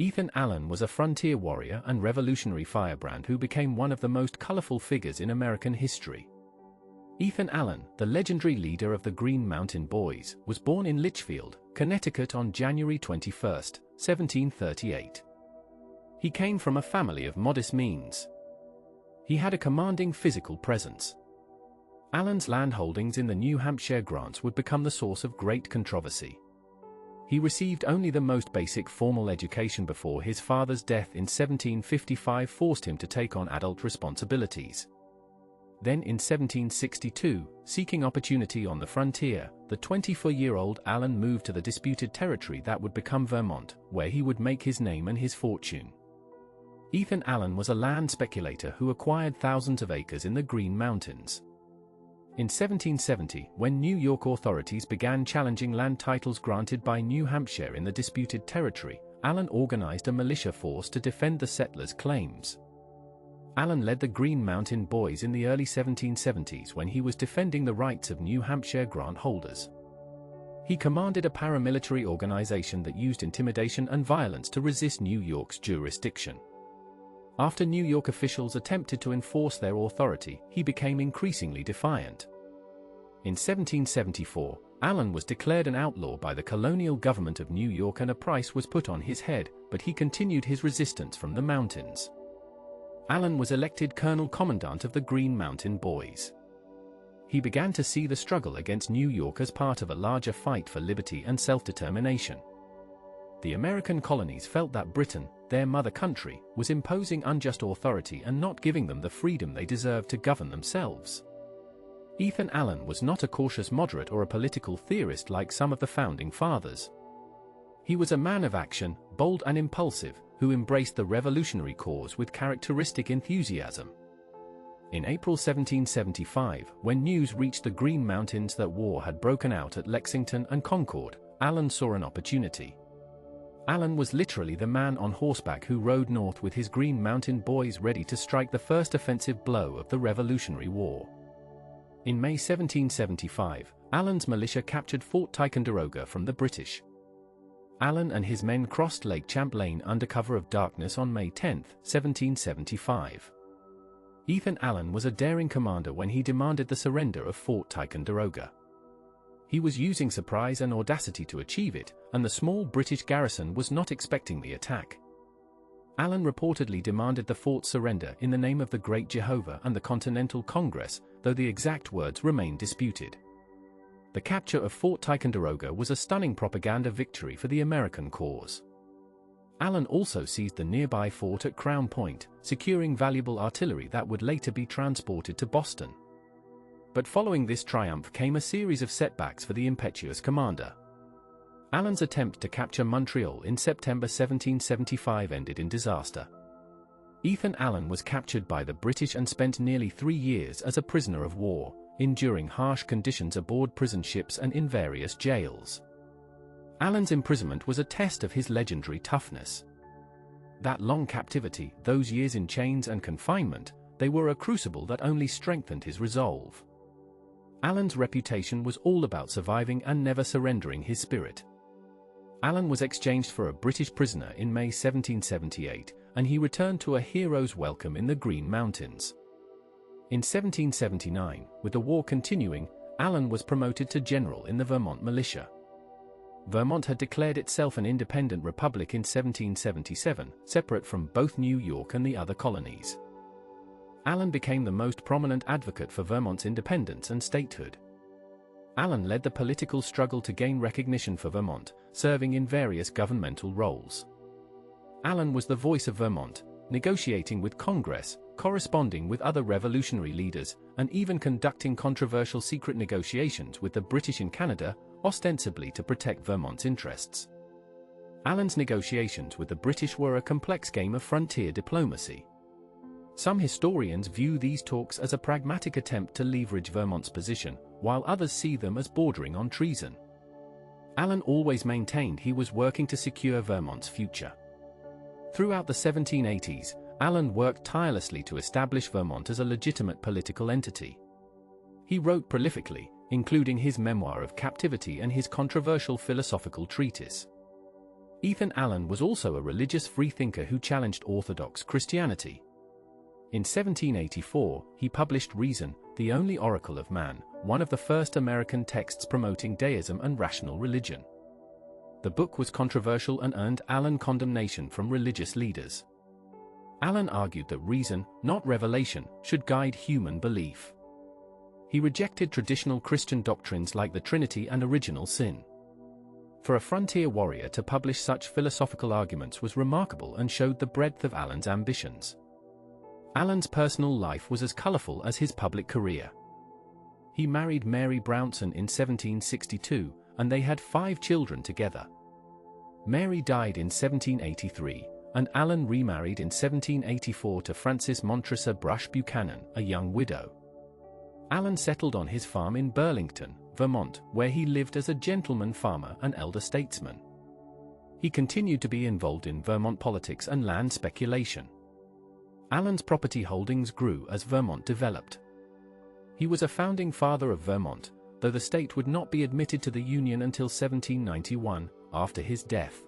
Ethan Allen was a frontier warrior and revolutionary firebrand who became one of the most colorful figures in American history. Ethan Allen, the legendary leader of the Green Mountain Boys, was born in Litchfield, Connecticut on January 21, 1738. He came from a family of modest means. He had a commanding physical presence. Allen's land holdings in the New Hampshire grants would become the source of great controversy. He received only the most basic formal education before his father's death in 1755 forced him to take on adult responsibilities. Then in 1762, seeking opportunity on the frontier, the 24-year-old Allen moved to the disputed territory that would become Vermont, where he would make his name and his fortune. Ethan Allen was a land speculator who acquired thousands of acres in the Green Mountains. In 1770, when New York authorities began challenging land titles granted by New Hampshire in the disputed territory, Allen organized a militia force to defend the settlers' claims. Allen led the Green Mountain Boys in the early 1770s when he was defending the rights of New Hampshire grant holders. He commanded a paramilitary organization that used intimidation and violence to resist New York's jurisdiction. After New York officials attempted to enforce their authority, he became increasingly defiant. In 1774, Allen was declared an outlaw by the colonial government of New York and a price was put on his head, but he continued his resistance from the mountains. Allen was elected Colonel Commandant of the Green Mountain Boys. He began to see the struggle against New York as part of a larger fight for liberty and self-determination. The American colonies felt that Britain, their mother country, was imposing unjust authority and not giving them the freedom they deserved to govern themselves. Ethan Allen was not a cautious moderate or a political theorist like some of the founding fathers. He was a man of action, bold and impulsive, who embraced the revolutionary cause with characteristic enthusiasm. In April 1775, when news reached the Green Mountains that war had broken out at Lexington and Concord, Allen saw an opportunity. Allen was literally the man on horseback who rode north with his Green Mountain Boys ready to strike the first offensive blow of the Revolutionary War. In May 1775, Allen's militia captured Fort Ticonderoga from the British. Allen and his men crossed Lake Champlain under cover of darkness on May 10, 1775. Ethan Allen was a daring commander when he demanded the surrender of Fort Ticonderoga. He was using surprise and audacity to achieve it, and the small British garrison was not expecting the attack. Allen reportedly demanded the fort's surrender in the name of the Great Jehovah and the Continental Congress, though the exact words remain disputed. The capture of Fort Ticonderoga was a stunning propaganda victory for the American cause. Allen also seized the nearby fort at Crown Point, securing valuable artillery that would later be transported to Boston. But following this triumph came a series of setbacks for the impetuous commander. Allen's attempt to capture Montreal in September 1775 ended in disaster. Ethan Allen was captured by the British and spent nearly 3 years as a prisoner of war, enduring harsh conditions aboard prison ships and in various jails. Allen's imprisonment was a test of his legendary toughness. That long captivity, those years in chains and confinement, they were a crucible that only strengthened his resolve. Allen's reputation was all about surviving and never surrendering his spirit. Allen was exchanged for a British prisoner in May 1778, and he returned to a hero's welcome in the Green Mountains. In 1779, with the war continuing, Allen was promoted to general in the Vermont militia. Vermont had declared itself an independent republic in 1777, separate from both New York and the other colonies. Allen became the most prominent advocate for Vermont's independence and statehood. Allen led the political struggle to gain recognition for Vermont, serving in various governmental roles. Allen was the voice of Vermont, negotiating with Congress, corresponding with other revolutionary leaders, and even conducting controversial secret negotiations with the British in Canada, ostensibly to protect Vermont's interests. Allen's negotiations with the British were a complex game of frontier diplomacy. Some historians view these talks as a pragmatic attempt to leverage Vermont's position, while others see them as bordering on treason. Allen always maintained he was working to secure Vermont's future. Throughout the 1780s, Allen worked tirelessly to establish Vermont as a legitimate political entity. He wrote prolifically, including his memoir of captivity and his controversial philosophical treatise. Ethan Allen was also a religious freethinker who challenged Orthodox Christianity. In 1784, he published Reason, the Only Oracle of Man, one of the first American texts promoting deism and rational religion. The book was controversial and earned Allen condemnation from religious leaders. Allen argued that reason, not revelation, should guide human belief. He rejected traditional Christian doctrines like the Trinity and original sin. For a frontier warrior to publish such philosophical arguments was remarkable and showed the breadth of Allen's ambitions. Allen's personal life was as colorful as his public career. He married Mary Brownson in 1762, and they had 5 children together. Mary died in 1783, and Allen remarried in 1784 to Frances Montresor Brush Buchanan, a young widow. Allen settled on his farm in Burlington, Vermont, where he lived as a gentleman farmer and elder statesman. He continued to be involved in Vermont politics and land speculation. Allen's property holdings grew as Vermont developed. He was a founding father of Vermont, though the state would not be admitted to the Union until 1791, after his death.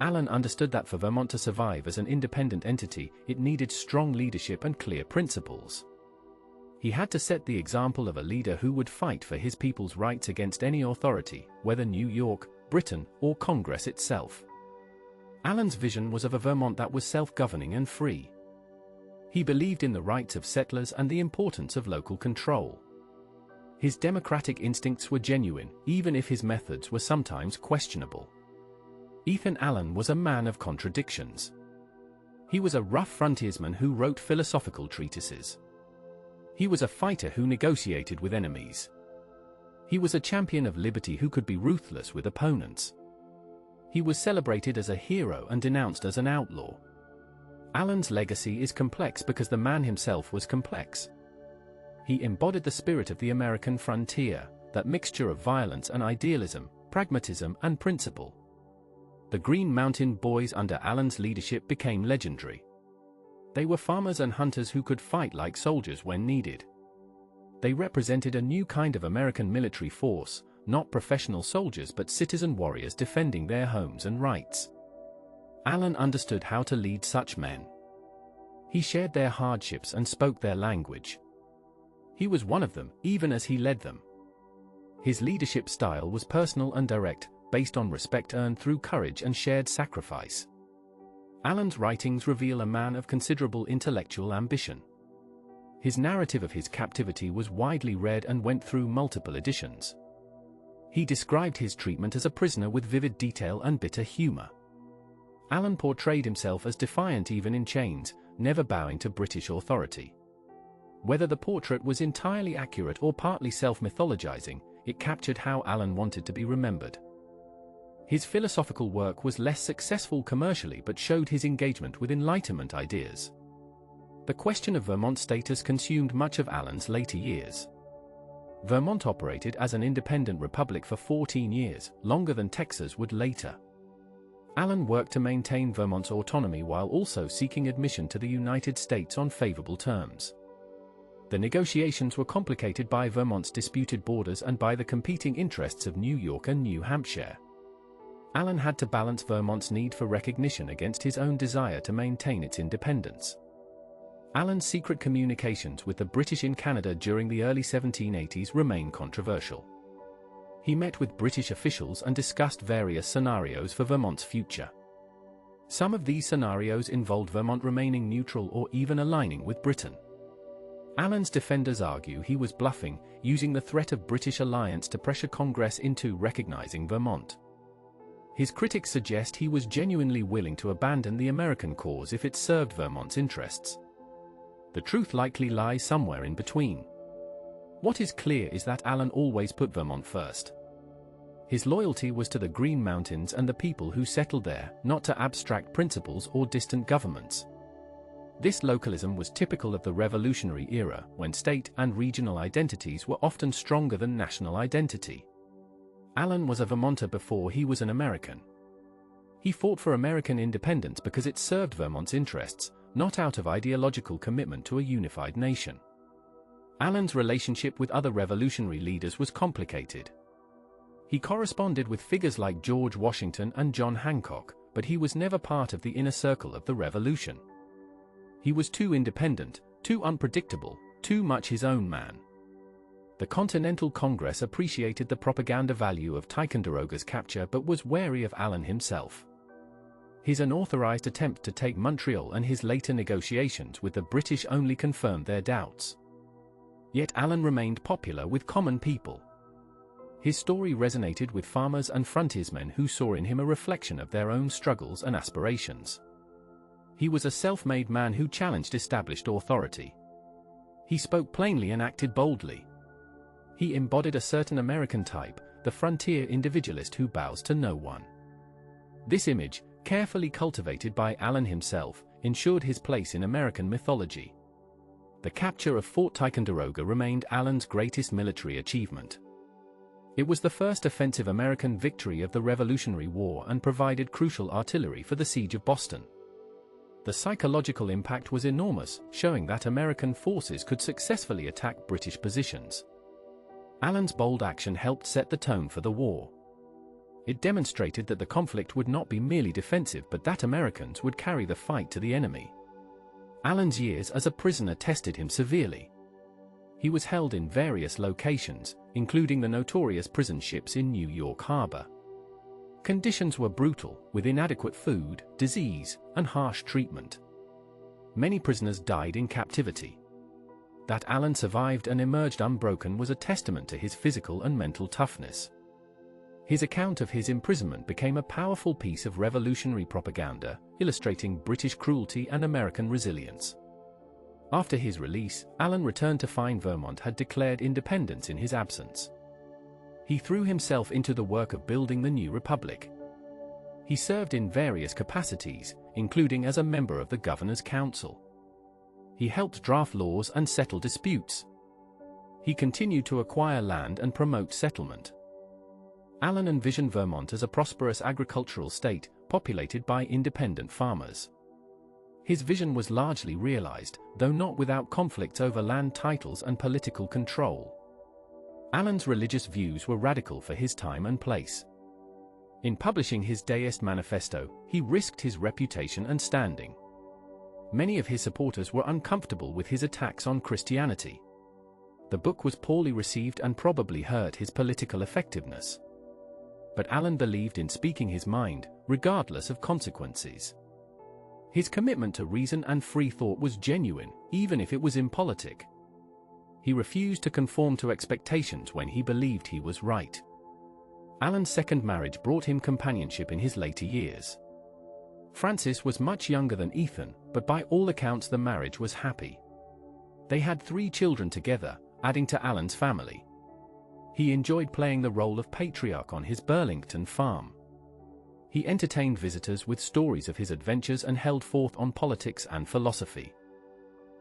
Allen understood that for Vermont to survive as an independent entity, it needed strong leadership and clear principles. He had to set the example of a leader who would fight for his people's rights against any authority, whether New York, Britain, or Congress itself. Allen's vision was of a Vermont that was self-governing and free. He believed in the rights of settlers and the importance of local control. His democratic instincts were genuine, even if his methods were sometimes questionable. Ethan Allen was a man of contradictions. He was a rough frontiersman who wrote philosophical treatises. He was a fighter who negotiated with enemies. He was a champion of liberty who could be ruthless with opponents. He was celebrated as a hero and denounced as an outlaw. Allen's legacy is complex because the man himself was complex. He embodied the spirit of the American frontier, that mixture of violence and idealism, pragmatism and principle. The Green Mountain Boys under Allen's leadership became legendary. They were farmers and hunters who could fight like soldiers when needed. They represented a new kind of American military force, not professional soldiers but citizen warriors defending their homes and rights. Allen understood how to lead such men. He shared their hardships and spoke their language. He was one of them, even as he led them. His leadership style was personal and direct, based on respect earned through courage and shared sacrifice. Allen's writings reveal a man of considerable intellectual ambition. His narrative of his captivity was widely read and went through multiple editions. He described his treatment as a prisoner with vivid detail and bitter humor. Allen portrayed himself as defiant even in chains, never bowing to British authority. Whether the portrait was entirely accurate or partly self-mythologizing, it captured how Allen wanted to be remembered. His philosophical work was less successful commercially but showed his engagement with Enlightenment ideas. The question of Vermont's status consumed much of Allen's later years. Vermont operated as an independent republic for 14 years, longer than Texas would later. Allen worked to maintain Vermont's autonomy while also seeking admission to the United States on favorable terms. The negotiations were complicated by Vermont's disputed borders and by the competing interests of New York and New Hampshire. Allen had to balance Vermont's need for recognition against his own desire to maintain its independence. Allen's secret communications with the British in Canada during the early 1780s remain controversial. He met with British officials and discussed various scenarios for Vermont's future. Some of these scenarios involved Vermont remaining neutral or even aligning with Britain. Allen's defenders argue he was bluffing, using the threat of British alliance to pressure Congress into recognizing Vermont. His critics suggest he was genuinely willing to abandon the American cause if it served Vermont's interests. The truth likely lies somewhere in between. What is clear is that Allen always put Vermont first. His loyalty was to the Green Mountains and the people who settled there, not to abstract principles or distant governments. This localism was typical of the Revolutionary era, when state and regional identities were often stronger than national identity. Allen was a Vermonter before he was an American. He fought for American independence because it served Vermont's interests, not out of ideological commitment to a unified nation. Allen's relationship with other revolutionary leaders was complicated. He corresponded with figures like George Washington and John Hancock, but he was never part of the inner circle of the revolution. He was too independent, too unpredictable, too much his own man. The Continental Congress appreciated the propaganda value of Ticonderoga's capture but was wary of Allen himself. His unauthorized attempt to take Montreal and his later negotiations with the British only confirmed their doubts. Yet Allen remained popular with common people. His story resonated with farmers and frontiersmen who saw in him a reflection of their own struggles and aspirations. He was a self-made man who challenged established authority. He spoke plainly and acted boldly. He embodied a certain American type, the frontier individualist who bows to no one. This image, carefully cultivated by Allen himself, ensured his place in American mythology. The capture of Fort Ticonderoga remained Allen's greatest military achievement. It was the first offensive American victory of the Revolutionary War and provided crucial artillery for the siege of Boston. The psychological impact was enormous, showing that American forces could successfully attack British positions. Allen's bold action helped set the tone for the war. It demonstrated that the conflict would not be merely defensive but that Americans would carry the fight to the enemy. Allen's years as a prisoner tested him severely. He was held in various locations, including the notorious prison ships in New York Harbor. Conditions were brutal, with inadequate food, disease, and harsh treatment. Many prisoners died in captivity. That Allen survived and emerged unbroken was a testament to his physical and mental toughness. His account of his imprisonment became a powerful piece of revolutionary propaganda, illustrating British cruelty and American resilience. After his release, Allen returned to find Vermont had declared independence in his absence. He threw himself into the work of building the new republic. He served in various capacities, including as a member of the Governor's Council. He helped draft laws and settle disputes. He continued to acquire land and promote settlement. Allen envisioned Vermont as a prosperous agricultural state, populated by independent farmers. His vision was largely realized, though not without conflicts over land titles and political control. Allen's religious views were radical for his time and place. In publishing his Deist Manifesto, he risked his reputation and standing. Many of his supporters were uncomfortable with his attacks on Christianity. The book was poorly received and probably hurt his political effectiveness. But Allen believed in speaking his mind, regardless of consequences. His commitment to reason and free thought was genuine, even if it was impolitic. He refused to conform to expectations when he believed he was right. Allen's second marriage brought him companionship in his later years. Frances was much younger than Ethan, but by all accounts the marriage was happy. They had 3 children together, adding to Allen's family. He enjoyed playing the role of patriarch on his Burlington farm. He entertained visitors with stories of his adventures and held forth on politics and philosophy.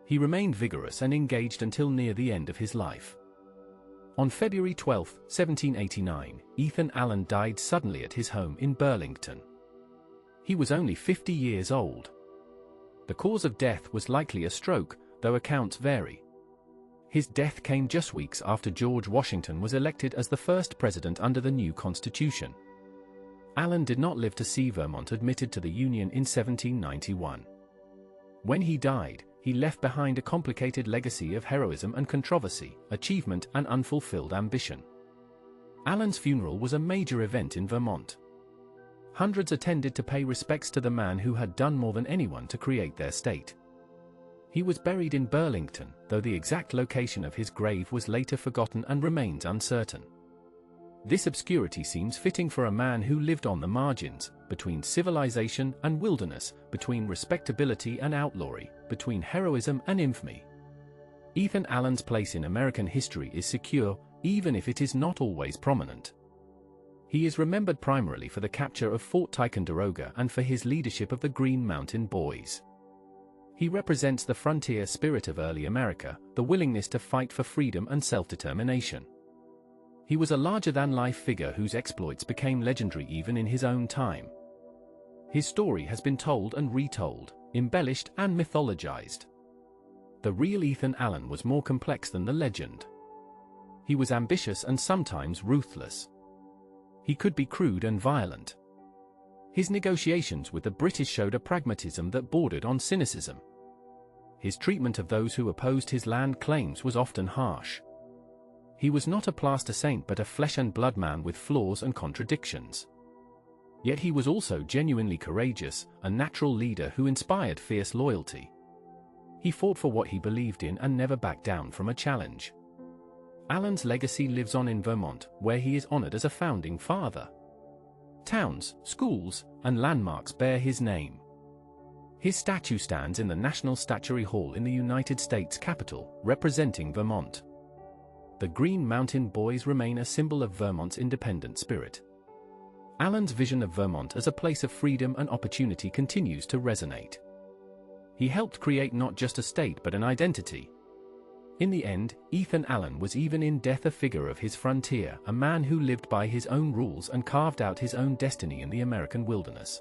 He remained vigorous and engaged until near the end of his life. On February 12, 1789, Ethan Allen died suddenly at his home in Burlington. He was only 50 years old. The cause of death was likely a stroke, though accounts vary. His death came just weeks after George Washington was elected as the first president under the new Constitution. Allen did not live to see Vermont admitted to the Union in 1791. When he died, he left behind a complicated legacy of heroism and controversy, achievement and unfulfilled ambition. Allen's funeral was a major event in Vermont. Hundreds attended to pay respects to the man who had done more than anyone to create their state. He was buried in Burlington, though the exact location of his grave was later forgotten and remains uncertain. This obscurity seems fitting for a man who lived on the margins, between civilization and wilderness, between respectability and outlawry, between heroism and infamy. Ethan Allen's place in American history is secure, even if it is not always prominent. He is remembered primarily for the capture of Fort Ticonderoga and for his leadership of the Green Mountain Boys. He represents the frontier spirit of early America, the willingness to fight for freedom and self-determination. He was a larger-than-life figure whose exploits became legendary even in his own time. His story has been told and retold, embellished and mythologized. The real Ethan Allen was more complex than the legend. He was ambitious and sometimes ruthless. He could be crude and violent. His negotiations with the British showed a pragmatism that bordered on cynicism. His treatment of those who opposed his land claims was often harsh. He was not a plaster saint but a flesh and blood man with flaws and contradictions. Yet he was also genuinely courageous, a natural leader who inspired fierce loyalty. He fought for what he believed in and never backed down from a challenge. Allen's legacy lives on in Vermont, where he is honored as a founding father. Towns, schools, and landmarks bear his name. His statue stands in the National Statuary Hall in the United States Capitol, representing Vermont. The Green Mountain Boys remain a symbol of Vermont's independent spirit. Allen's vision of Vermont as a place of freedom and opportunity continues to resonate. He helped create not just a state but an identity. In the end, Ethan Allen was even in death a figure of his frontier, a man who lived by his own rules and carved out his own destiny in the American wilderness.